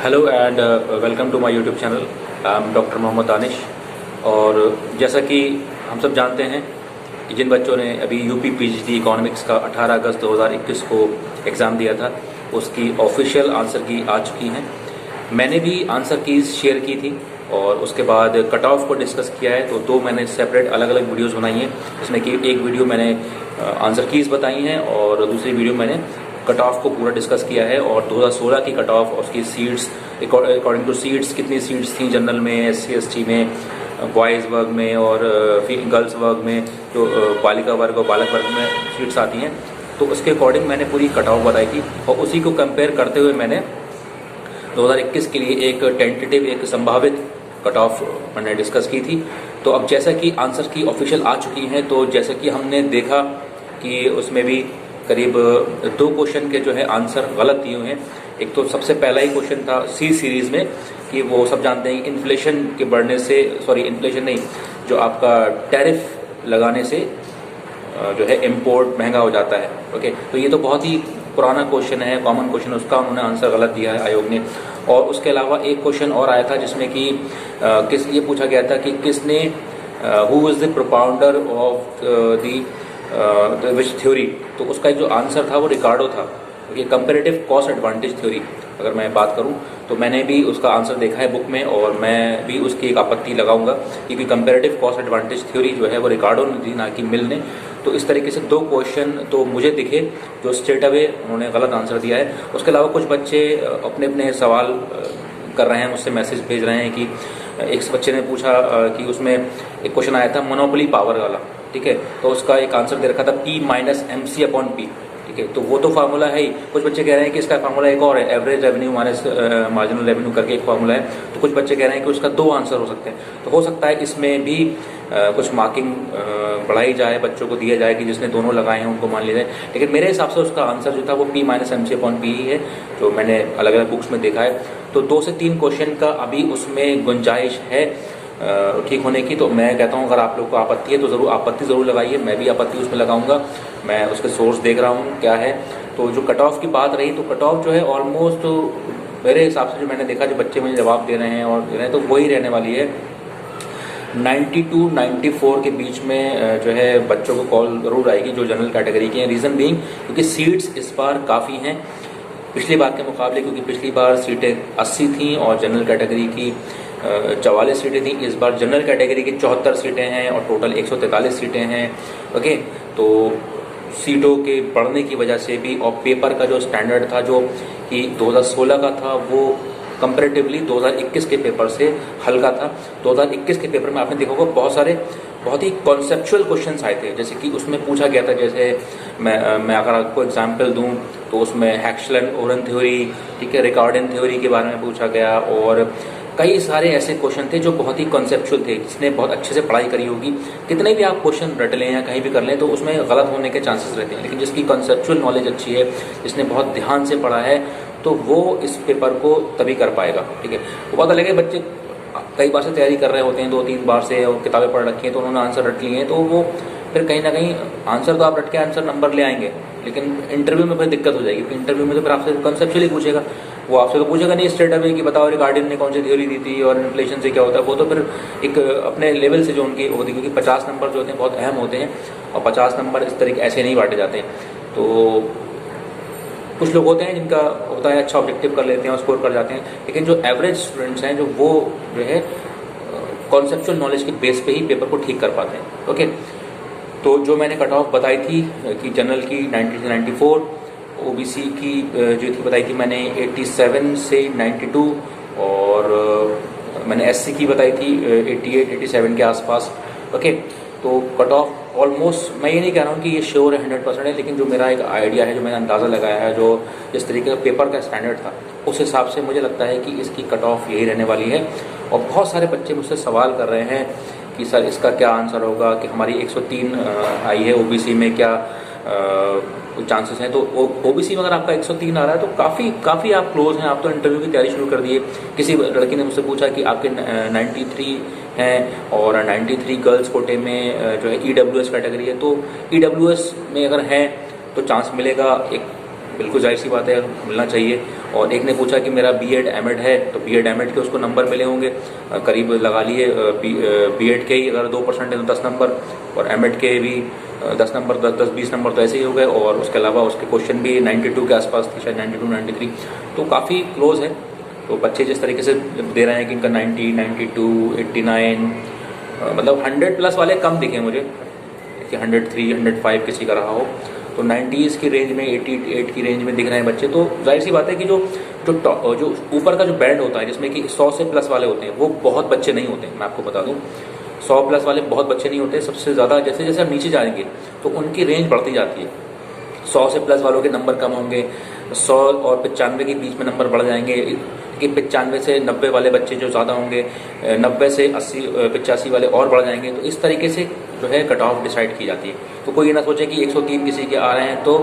Hello and welcome to my YouTube channel. I am doctor Mohammad Danish. और जैसा कि हम सब जानते हैं कि जिन बच्चों ने अभी यूपी पीजीटी इकोनॉमिक्स का 18 अगस्त 2021 को एग्ज़ाम दिया था, उसकी ऑफिशियल आंसर की आ चुकी हैं। मैंने भी आंसर कीज़ शेयर की थी और उसके बाद कट ऑफ को डिस्कस किया है। तो दो मैंने सेपरेट अलग अलग वीडियोस बनाई हैं, जिसमें कि एक वीडियो मैंने आंसर कीज़ बताई हैं और दूसरी वीडियो मैंने कट ऑफ को पूरा डिस्कस किया है। और 2016 की कट ऑफ और उसकी सीट्स अकॉर्डिंग टू सीट्स, कितनी सीट्स थी जनरल में, एससी एसटी में, बॉयज़ वर्ग में और गर्ल्स वर्ग में, जो बालिका वर्ग और बालक वर्ग में सीट्स आती हैं, तो उसके अकॉर्डिंग मैंने पूरी कट ऑफ बताई थी। और उसी को कंपेयर करते हुए मैंने 2021 के लिए एक टेंटेटिव, एक संभावित कट ऑफ मैंने डिस्कस की थी। तो अब जैसा कि आंसर की ऑफिशियल आ चुकी हैं, तो जैसा कि हमने देखा कि उसमें भी करीब 2 क्वेश्चन के जो है आंसर गलत दिए हुए हैं। एक तो सबसे पहला ही क्वेश्चन था सी सीरीज़ में कि वो सब जानते हैं कि इन्फ्लेशन के बढ़ने से, इन्फ्लेशन नहीं, जो आपका टैरिफ लगाने से जो है इम्पोर्ट महंगा हो जाता है। ओके, तो ये तो बहुत ही पुराना क्वेश्चन है, कॉमन क्वेश्चन, उसका उन्होंने आंसर गलत दिया है आयोग ने। और उसके अलावा एक क्वेश्चन और आया था जिसमें कि ये पूछा गया था कि किसने who is the propounder of the which theory. तो उसका एक जो आंसर था वो रिकार्डो था। ये कंपैरेटिव कॉस्ट एडवांटेज थ्योरी अगर मैं बात करूं, तो मैंने भी उसका आंसर देखा है बुक में और मैं भी उसकी एक आपत्ति लगाऊंगा, क्योंकि कंपैरेटिव कॉस्ट एडवांटेज थ्योरी जो है वो रिकार्डो ने दी, ना कि मिल ने। तो इस तरीके से 2 क्वेश्चन तो मुझे दिखे जो स्ट्रेट अवे उन्होंने गलत आंसर दिया है। उसके अलावा कुछ बच्चे अपने अपने सवाल कर रहे हैं, मुझसे मैसेज भेज रहे हैं कि एक बच्चे ने पूछा कि उसमें एक क्वेश्चन आया था मोनोपोली पावर वाला, ठीक है, तो उसका एक आंसर दे रखा था P-MC/P, ठीक है। तो वो तो फार्मूला है ही। कुछ बच्चे कह रहे हैं कि इसका फार्मूला एक और है, average revenue minus marginal revenue करके एक फार्मूला है। तो कुछ बच्चे कह रहे हैं कि उसका 2 आंसर हो सकते हैं। तो हो सकता है इसमें भी कुछ मार्किंग बढ़ाई जाए, बच्चों को दिया जाए कि जिसने दोनों लगाए हैं उनको मान लिया जाए। लेकिन मेरे हिसाब से उसका आंसर जो था वो P-MC/P ही है, जो मैंने अलग अलग बुक्स में देखा है। तो 2 से 3 क्वेश्चन का अभी उसमें गुंजाइश है ठीक होने की। तो मैं कहता हूँ अगर आप लोग को आपत्ति है तो ज़रूर आपत्ति ज़रूर लगाइए, मैं भी आपत्ति उसमें लगाऊंगा। मैं उसके सोर्स देख रहा हूँ क्या है। तो जो कट ऑफ की बात रही, तो कट ऑफ जो है ऑलमोस्ट मेरे हिसाब से जो मैंने देखा, जो बच्चे मुझे जवाब दे रहे हैं और दे रहे हैं, तो वही रहने वाली है। 92-94 के बीच में जो है बच्चों को कॉल ज़रूर आएगी जो जनरल कैटेगरी के हैं। रीज़न बीइंग क्योंकि सीट्स इस बार काफ़ी हैं पिछली बार के मुकाबले, क्योंकि पिछली बार सीटें 80 थीं और जनरल कैटेगरी की 44 सीटें थी। इस बार जनरल कैटेगरी की 74 सीटें हैं और टोटल 143 सीटें हैं। ओके, तो सीटों के बढ़ने की वजह से भी और पेपर का जो स्टैंडर्ड था, जो कि 2016 का था, वो कंपैरेटिवली 2021 के पेपर से हल्का था। 2021 के पेपर में आपने देखा होगा बहुत ही कॉन्सेप्चुअल क्वेश्चंस आए थे। जैसे कि उसमें पूछा गया था, जैसे मैं अगर आपको एग्जांपल दूं तो उसमें हैक्सलैंड-ओरेन थ्योरी, ठीक है, रिकार्डन थ्योरी के बारे में पूछा गया और कई सारे ऐसे क्वेश्चन थे जो बहुत ही कॉन्सेप्चुअल थे। जिसने बहुत अच्छे से पढ़ाई करी होगी, कितने भी आप क्वेश्चन रट लें या कहीं भी कर लें, तो उसमें गलत होने के चांसेस रहते हैं। लेकिन जिसकी कॉन्सेप्चुअल नॉलेज अच्छी है, जिसने बहुत ध्यान से पढ़ा है, तो वो इस पेपर को तभी कर पाएगा, ठीक है। वो बात अलग है, बच्चे कई बार से तैयारी कर रहे होते हैं, 2-3 बार से, और किताबें पढ़ रखी हैं, तो उन्होंने आंसर रट लिए हैं, तो वो फिर कहीं ना कहीं आंसर तो आप रट के आंसर नंबर ले आएंगे, लेकिन इंटरव्यू में फिर दिक्कत हो जाएगी। इंटरव्यू में तो फिर आपसे कॉन्सेप्चुअली पूछेगा, वो आपसे तो पूछेगा नहीं स्ट्रेट अवे कि बताओ रिकार्डिन ने कौन सी थ्योरी दी थी और इन्फ्लेशन से क्या होता है। वो तो फिर एक अपने लेवल से जो उनकी होती है, क्योंकि 50 नंबर जो होते हैं बहुत अहम होते हैं और 50 नंबर इस तरीके ऐसे नहीं बांटे जाते हैं। तो कुछ लोग होते हैं जिनका होता है अच्छा ऑब्जेक्टिव कर लेते हैं और स्कोर कर जाते हैं, लेकिन जो एवरेज स्टूडेंट्स हैं, वो जो है कॉन्सेप्चुअल नॉलेज के बेस पे ही पेपर को ठीक कर पाते हैं। ओके, तो जो मैंने कट ऑफ बताई थी कि जनरल की 90 से 94, ओबीसी की जो थी बताई थी मैंने 87 से 92, और मैंने एससी की बताई थी 88-87 के आसपास। ओके, तो कट ऑफ ऑलमोस्ट, मैं ये नहीं कह रहा हूँ कि ये श्योर है 100%, है, लेकिन जो मेरा एक आइडिया है, जो मैंने अंदाज़ा लगाया है, जो जिस तरीके का पेपर का स्टैंडर्ड था, उस हिसाब से मुझे लगता है कि इसकी कट ऑफ यही रहने वाली है। और बहुत सारे बच्चे मुझसे सवाल कर रहे हैं कि सर इसका क्या आंसर होगा, कि हमारी 103 आई है ओबीसी में, क्या चांसेस हैं। तो ओबीसी में अगर आपका 103 आ रहा है तो काफ़ी आप क्लोज हैं, आप तो इंटरव्यू की तैयारी शुरू कर दिए। किसी लड़की ने मुझसे पूछा कि आपके 93 हैं और 93 गर्ल्स कोटे में जो है ईडब्ल्यूएस कैटेगरी है, तो ईडब्ल्यूएस में अगर हैं तो चांस मिलेगा। एक बिल्कुल जाहिर सी बात है मिलना चाहिए। और एक ने पूछा कि मेरा बीएड एमएड है, तो बीएड एमएड के उसको नंबर मिले होंगे करीब लगा लिए, बीएड के ही अगर 2% है तो 10 नंबर, और एमएड के भी 10 नंबर, 10-20 नंबर तो ऐसे ही हो गए। और उसके अलावा उसके क्वेश्चन भी 92 के आसपास थी, शायद 92-93, तो काफ़ी क्लोज है। तो बच्चे जिस तरीके से दे रहे हैं कि इनका 90, 92, 89, मतलब 100 प्लस वाले कम दिखे मुझे कि 103, 105 किसी का रहा हो, तो 90s की रेंज में, 88 की रेंज में दिख रहे हैं बच्चे। तो जाहिर सी बात है कि जो ऊपर का जो बैंड होता है जिसमें कि 100 से प्लस वाले होते हैं वो बहुत बच्चे नहीं होते हैं। मैं आपको बता दूं 100 प्लस वाले बहुत बच्चे नहीं होते। सबसे ज़्यादा जैसे जैसे हम नीचे जाएंगे तो उनकी रेंज बढ़ती जाती है। 100 से प्लस वालों के नंबर कम होंगे, 100 और 95 के बीच में नंबर बढ़ जाएंगे, कि 95 से 90 वाले बच्चे जो ज़्यादा होंगे, 90 से 80, 85 वाले और बढ़ जाएंगे। तो इस तरीके से जो है कट ऑफ डिसाइड की जाती है। तो कोई ये ना सोचे कि 103 किसी के आ रहे हैं तो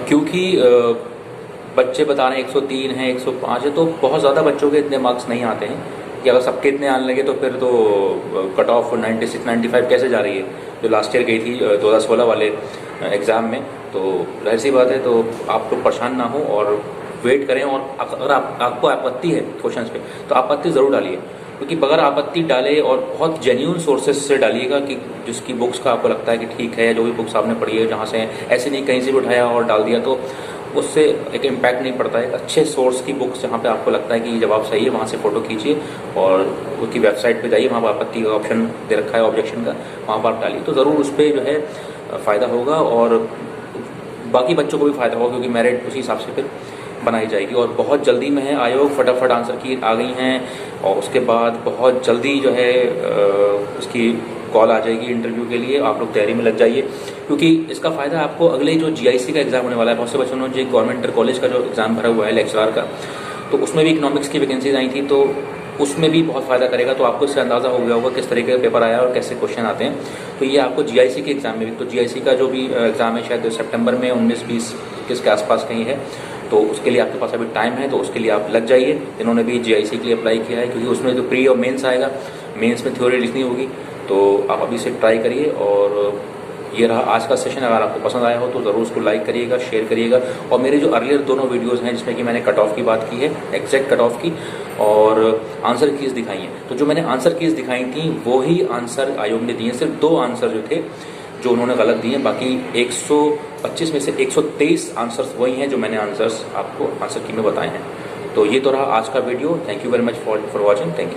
क्योंकि बच्चे बता रहे हैं 103 है, 105 है, तो बहुत ज़्यादा बच्चों के इतने मार्क्स नहीं आते हैं कि अगर सबके इतने आने लगे तो फिर तो कट ऑफ 96-95 कैसे जा रही है जो लास्ट ईयर गई थी 2016 वाले एग्ज़ाम में। तो जाहिर सी बात है, तो आप लोग परेशान ना हो और वेट करें। और अगर आपको आपत्ति है क्वेश्चंस पे तो आपत्ति ज़रूर डालिए, क्योंकि बगैर आपत्ति डाले और बहुत जेन्यून सोर्सेज से डालिएगा कि जिसकी बुक्स का आपको लगता है कि ठीक है, जो भी बुक्स आपने पढ़ी है जहाँ से, ऐसे नहीं कहीं से भी उठाया और डाल दिया तो उससे एक इम्पैक्ट नहीं पड़ता है। अच्छे सोर्स की बुक्स जहाँ पे आपको लगता है कि जवाब सही है वहाँ से फ़ोटो खींचिए और उसकी वेबसाइट पे जाइए, वहाँ पर आपत्ति का ऑप्शन दे रखा है, ऑब्जेक्शन का, वहाँ पर आप डालिए तो ज़रूर उस पर जो है फ़ायदा होगा और बाकी बच्चों को भी फ़ायदा होगा, क्योंकि मेरिट उसी हिसाब से फिर बनाई जाएगी। और बहुत जल्दी में है आयोग, फटाफट आंसर की आ गई हैं और उसके बाद बहुत जल्दी जो है उसकी कॉल आ जाएगी इंटरव्यू के लिए। आप लोग तैयारी में लग जाइए, क्योंकि इसका फ़ायदा आपको अगले जो जीआईसी का एग्ज़ाम होने वाला है। बहुत से बच्चों ने जो गवर्नमेंट कॉलेज का जो एग्ज़ाम भरा हुआ है लेक्चरर का, तो उसमें भी इकोनॉमिक्स की वैकेंसीज आई थी, तो उसमें भी बहुत फ़ायदा करेगा। तो आपको इससे अंदाज़ा हो गया होगा किस तरीके का पेपर आया और कैसे क्वेश्चन आते हैं। तो ये आपको जीआईसी के एग्ज़ाम में भी, तो जीआईसी का जो भी एग्ज़ाम है शायद सितंबर में 19-20 के आसपास कहीं है, तो उसके लिए आपके पास अभी टाइम है, तो उसके लिए आप लग जाइए। इन्होंने भी जीआईसी के लिए अप्लाई किया है, क्योंकि उसमें तो प्री और मेंस आएगा, मेंस में थ्योरी लिखनी होगी। तो आप अभी से ट्राई करिए। और ये रहा आज का सेशन। अगर आपको पसंद आया हो तो ज़रूर उसको लाइक करिएगा, शेयर करिएगा। और मेरे जो अर्लियर दोनों वीडियोज़ हैं जिसमें कि मैंने कट ऑफ की बात की है, एग्जैक्ट कट ऑफ की, और आंसर कीज़ दिखाई हैं, तो जो मैंने आंसर कीज़ दिखाई थी वो ही आंसर आयोग ने दिए। सिर्फ 2 आंसर जो थे जो उन्होंने गलत दिए, बाकी 125 में से 123 आंसर्स वही हैं जो मैंने आंसर्स आपको आंसर की में बताए हैं। तो ये तो रहा आज का video. Thank you very much for watching. Thank you.